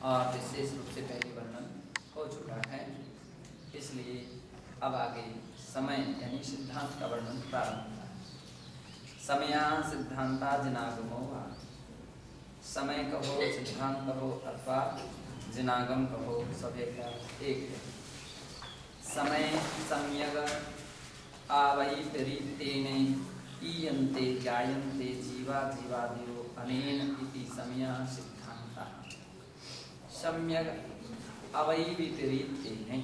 और विशेष रूप से पहले वर्णन हो चुका है। इसलिए अब आगे समय यानी सिद्धांत का वर्णन प्रारंभ होता है। समया सिद्धांता जिनागमो वा, समय कहो सिद्धांत कहो अथवा जिनागम कहो, सभी का एक है। समय सम्यग आवैपरीत्येन ईयन्ते जायन्ते जीवा जीवादयो अनेन इति समयः सिद्धान्तः। सम्यग अवैविपरीत्येन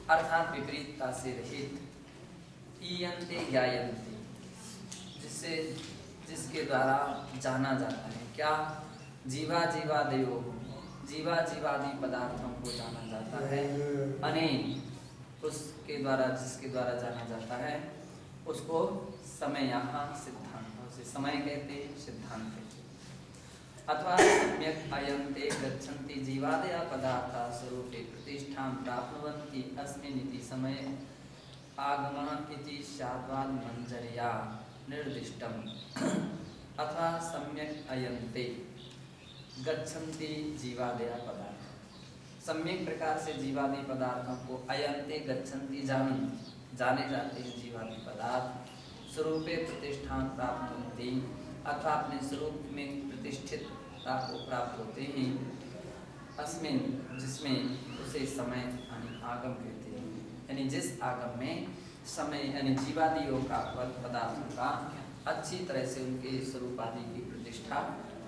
अर्थात विपरीतता से रहित, ईयन्ते ज्ञायन्ते जिसके द्वारा जाना जाता है। क्या? जीवा जीवादयो, जीवा जीवादि पदार्थों को जाना जाता है। अनेन उसके द्वारा, जिसके द्वारा जाना जाता है उसको समय यहाँ सिद्धांत, उसे समय कहते, सिद्धांत कहते। अथवा सम्यक अयन्ते गच्छन्ति जीवादया पदार्था स्वरूपे प्रतिष्ठां प्राप्नुवन्ति अस्मिन्निति समय आगमः इति स्याद्वाद मंजर्या निर्दिष्टम्। अथवा सम्यक अयन्ते गच्छन्ति जीवादया पदार्थ, सम्यक प्रकार से जीवादि पदार्थों को अयन्ते गच्छन्ति जाने जाते हैं जीवादि पदार्थ, स्वरूपे प्रतिष्ठान प्राप्त होते अथवा अपने स्वरूप में प्रतिष्ठितता को प्राप्त होते हैं। अस्मिन जिसमें उसे समय यानी आगम कहते हैं, यानी जिस आगम में समय यानी जीवादियों का पदार्थों का अच्छी तरह से उनके स्वरूप आदि की प्रतिष्ठा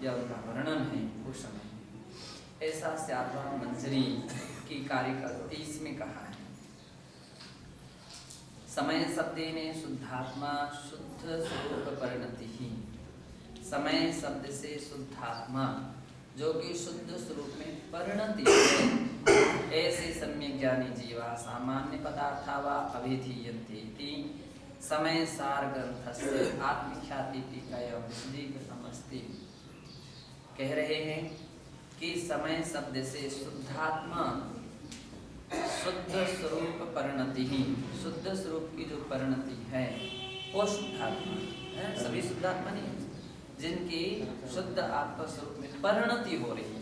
या उनका वर्णन है वो समय। ऐसा स्याद्वाद मंजरी की कारिका 30 में कहा है। समय शब्दे ने शुद्धात्मा शुद्ध स्वरूप परिणति ही, समय शब्द से शुद्धात्मा जो कि शुद्ध स्वरूप में परिणति है, ऐसे सम्यक ज्ञानी जीवा सामान्य पदार्था वा अभिधीयन्ते इति समय सार ग्रंथस्य आत्मख्याति टीकायां विशदीकृतमस्ति। कह रहे हैं कि समय शब्द से शुद्धात्मा शुद्ध स्वरूप परिणति ही, शुद्ध स्वरूप की जो परिणति है वो शुद्धात्मा है। सभी शुद्धात्मा नहीं, जिनकी शुद्ध आत्मा स्वरूप में परिणति हो रही है,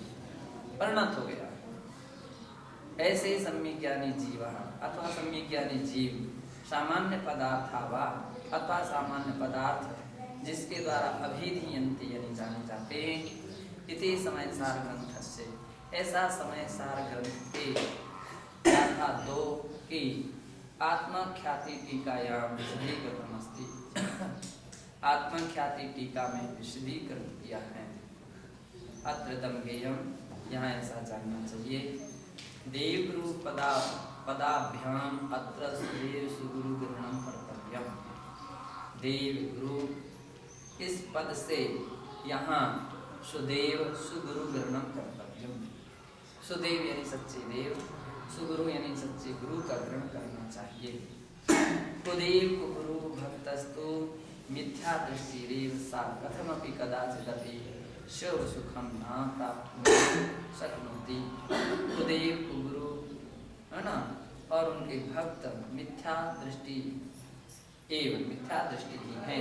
परिणत हो गया। ऐसे सम्यक ज्ञानी जीवा अथवा सम्यक ज्ञानी जीव सामान्य पदार्थ वा अथवा सामान्य पदार्थ जिसके द्वारा अभिधीयन्ते यानी जाने जाते हैं, इति समय सार ग्रंथ से, ऐसा समय सार ग्रंथ के शाखा 2 की आत्मख्याति टीकायां विशदीकृतमस्ति। आत्मख्याति टीका में विशदीकृत किया है। अत्र दमगेयम, यहाँ ऐसा जानना चाहिए। देवगुरु पदाभ्याम अत्र सुदेव सुगुरु ग्रहणम कर्तव्यम। देव गुरु इस पद से यहाँ सुदेव सुगुरु ग्रहणम कर्तव्यम। सुदेव यानी सच्चे देव, सुगुरु यानी सच्चे गुरु का ग्रहण करना चाहिए। कुदेव गुरु भक्तस्तु मिथ्या दृष्टिरेव सा कथमपि कदाचिदपि शिव सुखम न प्राप्तुं शक्नोति। कुदेव गुरु है ना, और उनके भक्त मिथ्या दृष्टि एवं मिथ्या दृष्टि ही है।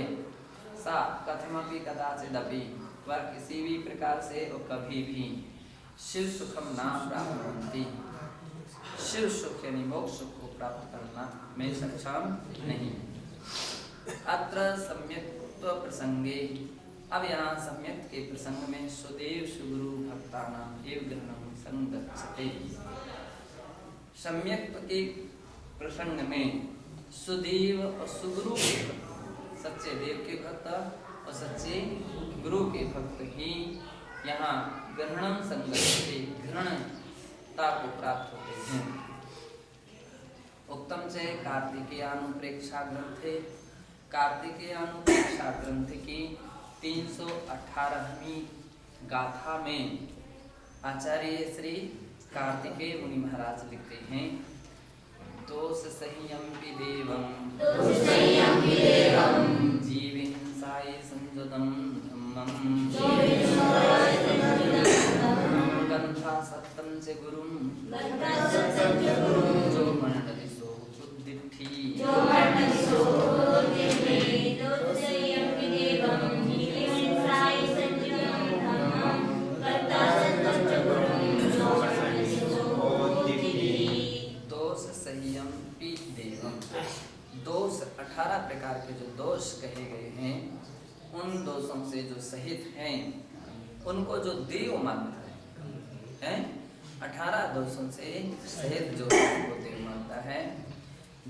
सा कथमपि कदाचिदपि, वह किसी भी प्रकार से और कभी भी शिव सुखम न प्राप्नुवन्ति, शिव सुख यानी मोक्ष सुख को प्राप्त करना में सक्षम नहीं। अत्र सम्यक्त्व प्रसंगे, अब यहाँ सम्यक के प्रसंग में सुदेव सुगुरु भक्तानां एव ग्रहणं संगच्छते। सम्यक के प्रसंग में सुदेव और सुगुरु के भक्त, सच्चे देव के भक्त और सच्चे गुरु के भक्त ही यहाँ ग्रहणं संगच्छते, ग्रहणता को प्राप्त होते हैं। उत्तम से कार्तिकेयानुप्रेक्षा ग्रंथे, कार्तिकेयानुप्रेक्षा ग्रंथ की 318वीं गाथा में आचार्य श्री कार्तिकेय मुनि महाराज लिखते हैं, दोष संयम विदेवम जीविंसाय संजुदम धम्मम गंधा सत्तम से गुरुम जो मंडली सो बुद्धिठी दोषों से जो सहित हैं उनको जो देव मानता है, 18 दोषों से सहित जो उनको देव मानता है।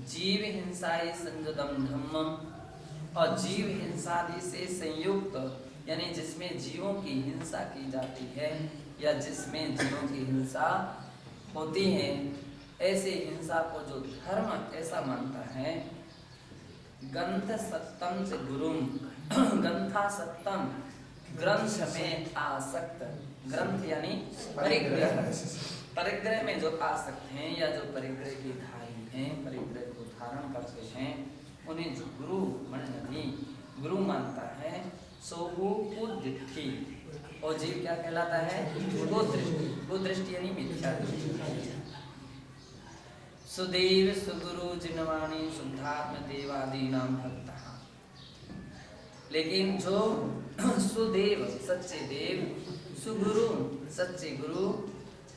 जीव हिंसाई संयुतम धम्मम, और जीव हिंसादि से संयुक्त यानी जिसमें जीवों की हिंसा की जाती है या जिसमें जीवों की हिंसा होती है, ऐसे हिंसा को जो धर्म ऐसा मानता है। ग्रंथ सत्तम से गुरुम, ग्रंथा सत्तम, ग्रंथ में आसक्त, ग्रंथ यानी परिग्रह, परिग्रह में जो आसक्त हैं या जो परिग्रह की धारी हैं, परिग्रह को धारण करते हैं, उन्हें जो गुरु मनती गुरु मानता है, सोहु कुदृष्टि, और जीव क्या कहलाता है? कुदृष्टि, कुदृष्टि यानी मिथ्या दृष्टि। सुदेव सुगुरु जिनवाणी शुद्धात्म देवादि नाम भक्ता, लेकिन जो सुदेव सच्चे देव, सुगुरु सच्चे गुरु,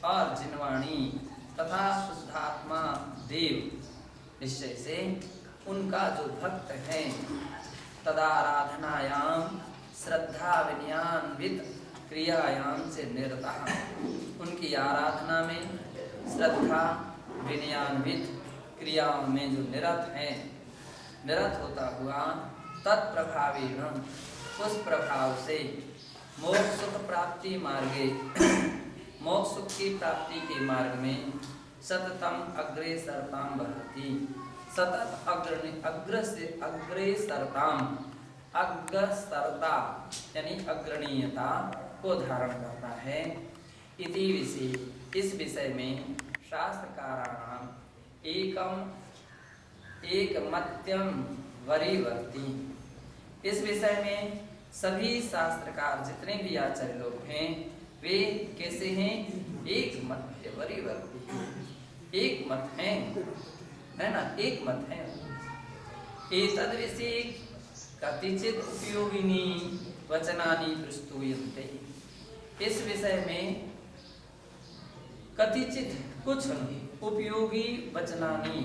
और जिनवाणी तथा शुद्धात्मा देव निश्चय से उनका जो भक्त है, तदाराधनायाम श्रद्धा विनयान्वित क्रियायाम से निरता, उनकी आराधना में श्रद्धा विनयान्वित क्रियाओं में जो निरत है, निरत होता हुआ तत्प्रभावेन, उस प्रभाव से मोक्ष सुख प्राप्ति मार्गे, मोक्ष सुख की प्राप्ति के मार्ग में सततम अग्रेसरताम बहती, सतत अग्रेसरताम, अग्रसरता यानी अग्रणीयता को धारण करता है। इति विषय, इस विषय में शास्त्रकाराणाम एकमत्यम वरीवर्ती, इस विषय में सभी शास्त्रकार जितने भी आचार्य लोग हैं वे कैसे हैं? एक मत वरीवर्ती, एक मत है ना, एक मत है। एतद् विषये कतिचित उपयोगिनी वचनानि प्रस्तुयन्ते, इस विषय में कतिचित कुछ उपयोगी वचनानि,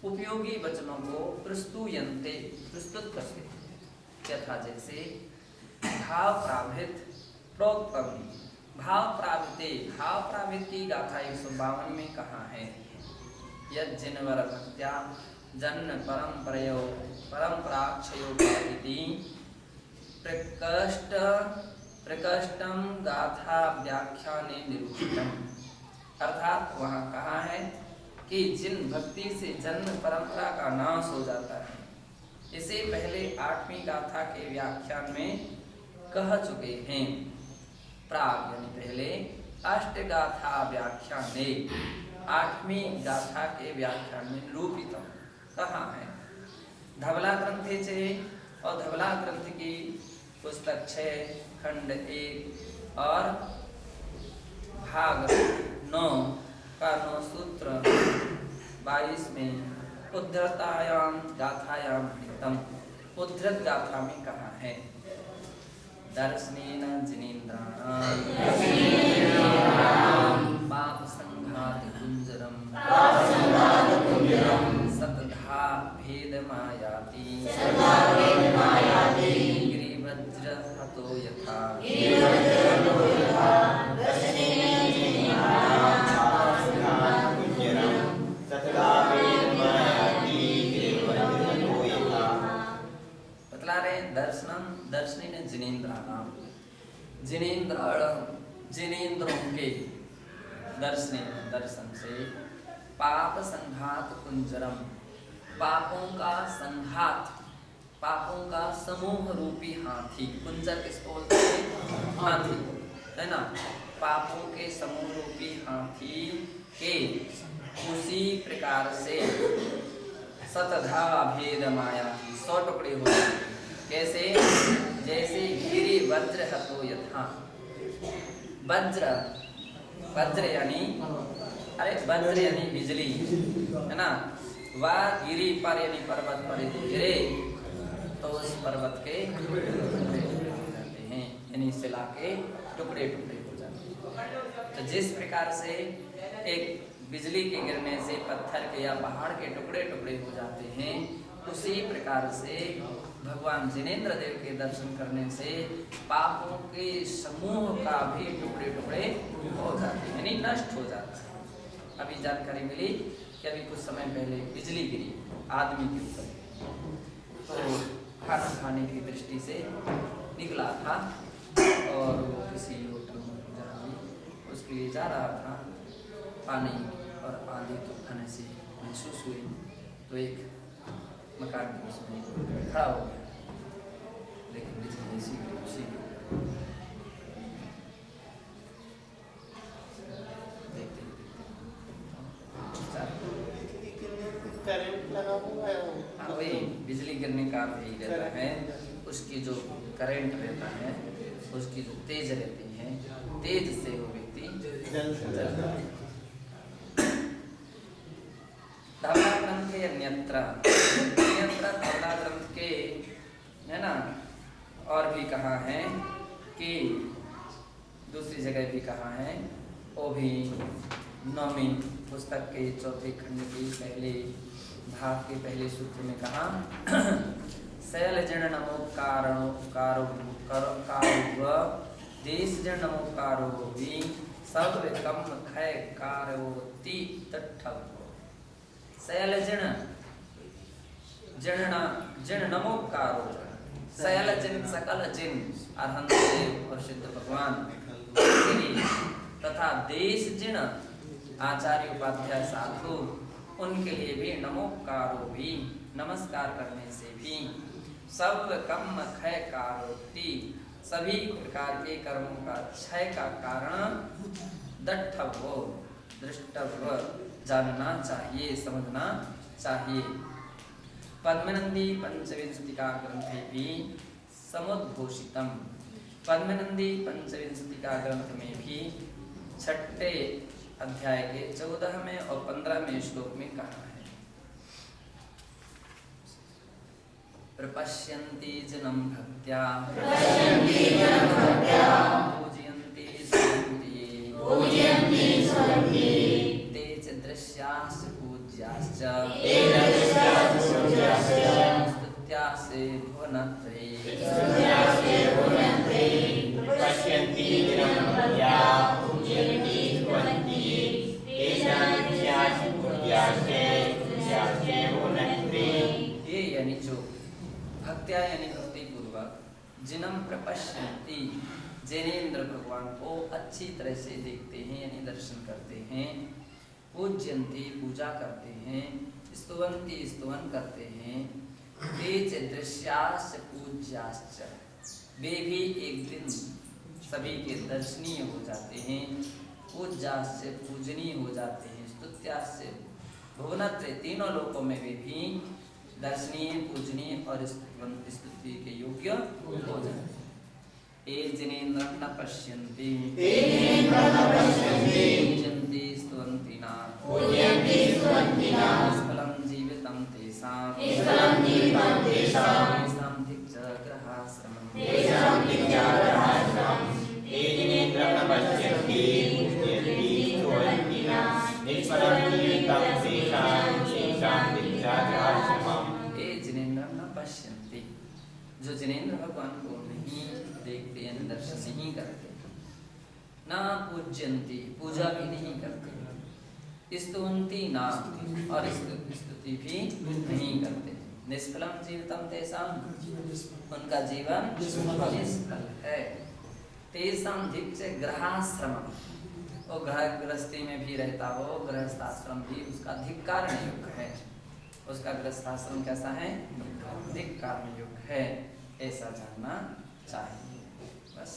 उपयोगी वचनों को प्रस्तुयन्ते प्रस्तुत करते, यथा जैसे भाव प्रावृत प्रोक्तम, भाव प्रावृते, भाव प्रावृत की गाथा 152 में कहा है। यद जिनवर भक्त्या जन्म परंपरयो परंपराक्षयोपादिति प्रकष्टम गाथा व्याख्याने निरूपितम, अर्थात वहाँ कहा है कि जिन भक्ति से जन्म परंपरा का नाश हो जाता है, इसे पहले 8वीं गाथा के व्याख्यान में कह चुके हैं। प्राग यानी पहले, अष्टगाथा व्याख्याने, 8वीं गाथा के व्याख्यान में निरूपित कहा है। धवला ग्रंथे से, और धवला ग्रंथ की पुस्तक 6 खंड 1 और भाग 9 का 9 सूत्र 22 में उद्धृतायाम गाथायाम हितम, उद्धृत गाथा में कहा है। दर्शनेन जिनेन्द्राणाम पाप संघात कुंजरम सतधा भेद मायाति गिरिवज्र हतो यथा, बतला रहे दर्शनम दर्शनेन जिनेन्द्राणाम, जिनेन्द्रों के दर्शन से पाप संघात कुंजरम, पापों का संघात, पापों का समूह रूपी हाथी, कुंजर किसको बोलते हैं? हाथी, है ना। पापों के समूह रूपी हाथी के उसी प्रकार से सतधा भेद माया की 100 टुकड़े हो जाते। कैसे? जैसे गिरि वज्र हतो यथा, वज्र, वज्र यानी, अरे वज्र यानी बिजली, है ना। वह गिरी पर यानी पर्वत पर गिरे तो उस पर्वत के टुकड़े हो जाते हैं, यानी शिला के टुकड़े टुकड़े हो जाते हैं। तो जिस प्रकार से एक बिजली के गिरने से पत्थर के या पहाड़ के टुकड़े टुकड़े हो जाते हैं, उसी प्रकार से भगवान जिनेंद्र देव के दर्शन करने से पापों के समूह का भी टुकड़े टुकड़े हो जाते हैं, यानी नष्ट हो जाता है। अभी जानकारी मिली कि अभी कुछ समय पहले बिजली गिरी आदमी के ऊपर, तो खाना खाने की दृष्टि से निकला था और वो किसी होटल में जहाँ भी उसके लिए जा रहा था, पानी और आंधी तूफान से महसूस हुई, तो एक मकान के उसमें खड़ा हो गया, लेकिन बिजली ऐसी गिरी उसी के करंट लगा हुआ है। हाँ, वही बिजली गिरने का यही रहता है, उसकी जो करंट रहता है, उसकी जो तेज रहती है, तेज से वो व्यक्ति जलता है। धवला ग्रंथ के अन्यत्र धवला ग्रंथ के है ना, और भी कहा है कि दूसरी जगह भी कहा है, वो भी 9वीं पुस्तक के 4थे खंड के पहले भाग के पहले सूत्र में कहा, शैलजन नमोकारो देशजन नमोकारो भी सब कम खय कारोति तठव। शैलजन जन नमोकारो, शैल जिन सकल जिन अरहंत देव और सिद्ध भगवान तथा देश जिन आचार्य उपाध्याय साधु, उनके लिए भी नमोकारो भी नमस्कार करने से भी सब कम क्षय कारोति, सभी प्रकार के कर्मों का क्षय का कारण दृष्टव्य दृष्टव्य जानना चाहिए, समझना चाहिए। पद्मनंदी पंचविंशतिका ग्रंथे भी समुद्घोषितम, पद्मनंदी पंचविंशतिका ग्रंथ में भी 6ठे अध्याय के 14वें और 15वें श्लोक में कहा है, प्रपश्यन्ति जनं भक्त्या पूजयन्ति स्वयन्ति ते च दृश्याश्च पूज्याश्च स्तुत्यास्ते भुवनत्रये। पश्यन्ति जनं भक्त्या पूजयन्ति स्वयन्ति ते च दृश्याश्च भुवनत्रये। ये यानी जो भक्त्या यानी भक्ति पूर्वक, जिनम प्रपश्यन्ति जिनेंद्र भगवान को अच्छी तरह से देखते हैं यानी दर्शन करते हैं, पूज्यन्ति पूजा करते हैं, स्तुवन्ति स्तुवन करते हैं, तेज दृश्याश्च पूज्याश्च वे भी एक दिन सभी के दर्शनीय हो जाते हैं, पूज्याश्च पूजनीय हो जाते हैं, स्तुत्याश्च भुवनत्रय तीनों लोकों में वे भी दर्शनीय पूजनीय और स्तुति के योग्य हो जाते हैं। ए जिनेन्द्र न पश्यन्ति पूजन्ति स्तुवन्ति न निष्फलं जीवितं तेषां धिक् च ग्रहाश्रमम्। ए जिनेन्द्र न पश्यन्ति पूजयन्ति स्तुवन्ति न निष्फलं जीवितं तेषां धिक् च ग्रहाश्रमम्। ए जिनेन्द्र न पश्यन्ति, जो जिनेन्द्र भगवान को नहीं देखते यानी दर्शन नहीं करते, ना पूज्यन्ति पूजा भी नहीं करते, स्तुवन्ति ना और स्तुति भी नहीं करते, निष्फलम जीवितम तेषां उनका जीवन निष्फल है, तेषां धिक् च ग्रहाश्रमम् वो गृहस्थी में भी रहता हो, गृहस्थाश्रम भी उसका धिक्कार योग्य है, उसका गृहस्थाश्रम कैसा है, धिक्कार योग्य है, ऐसा जानना चाहिए। बस